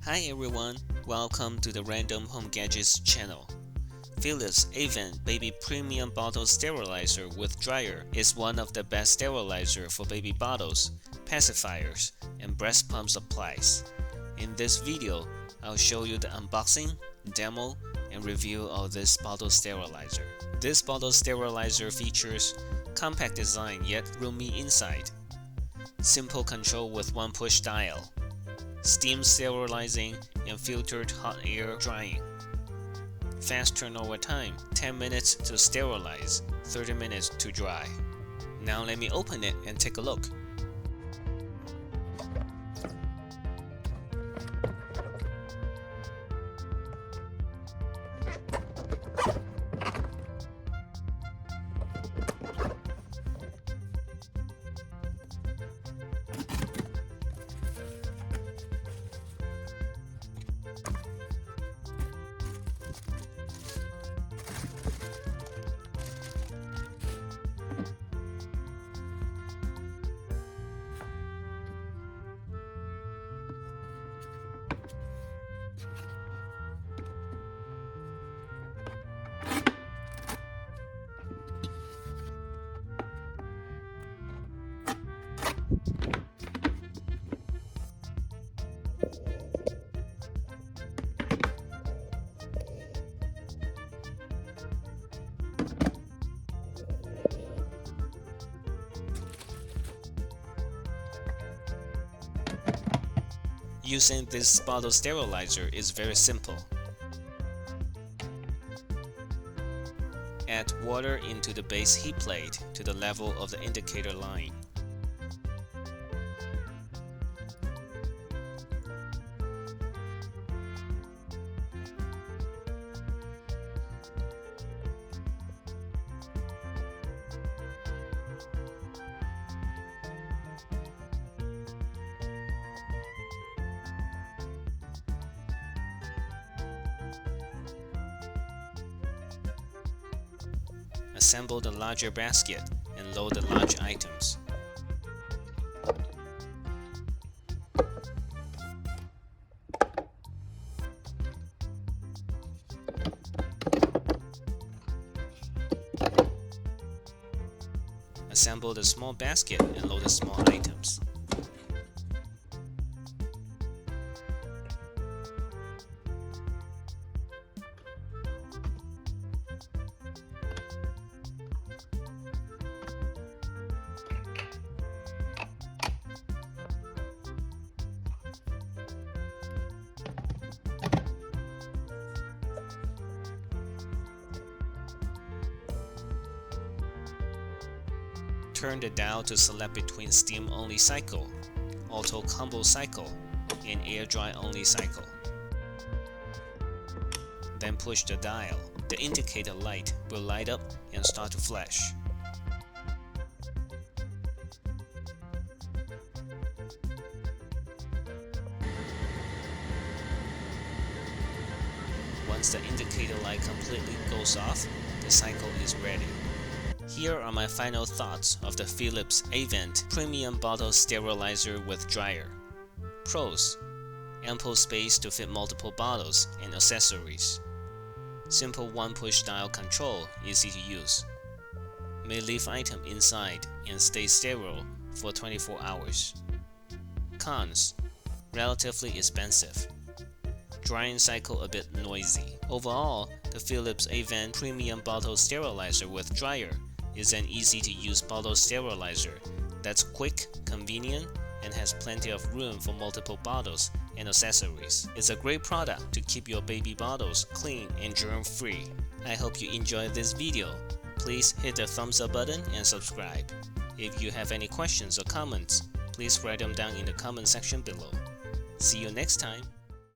Hi everyone, welcome to the Random Home Gadgets channel. Philips Avent Baby Premium Bottle Sterilizer with Dryer is one of the best sterilizer for baby bottles, pacifiers, and breast pump supplies. In this video, I'll show you the unboxing, demo, and review of this bottle sterilizer. This bottle sterilizer features compact design yet roomy inside, simple control with one push dial, steam sterilizing and filtered hot air drying. Fast turnover time, 10 minutes to sterilize, 30 minutes to dry. Now let me open it and take a look. Using this bottle sterilizer is very simple. Add water into the base heat plate to the level of the indicator line. Assemble the larger basket and load the large items. Assemble the small basket and load the small items. Turn the dial to select between steam only cycle, auto combo cycle, and air dry only cycle. Then push the dial. The indicator light will light up and start to flash. Once the indicator light completely goes off, the cycle is ready. Here are my final thoughts of the Philips Avent Premium Bottle Sterilizer with Dryer. Pros: ample space to fit multiple bottles and accessories. Simple one-push dial control, easy to use. May leave item inside and stay sterile for 24 hours. Cons: relatively expensive. Drying cycle a bit noisy. Overall, the Philips Avent Premium Bottle Sterilizer with Dryer is an easy-to-use bottle sterilizer that's quick, convenient, and has plenty of room for multiple bottles and accessories. It's a great product to keep your baby bottles clean and germ-free. I hope you enjoyed this video. Please hit the thumbs up button and subscribe. If you have any questions or comments, please write them down in the comment section below. See you next time.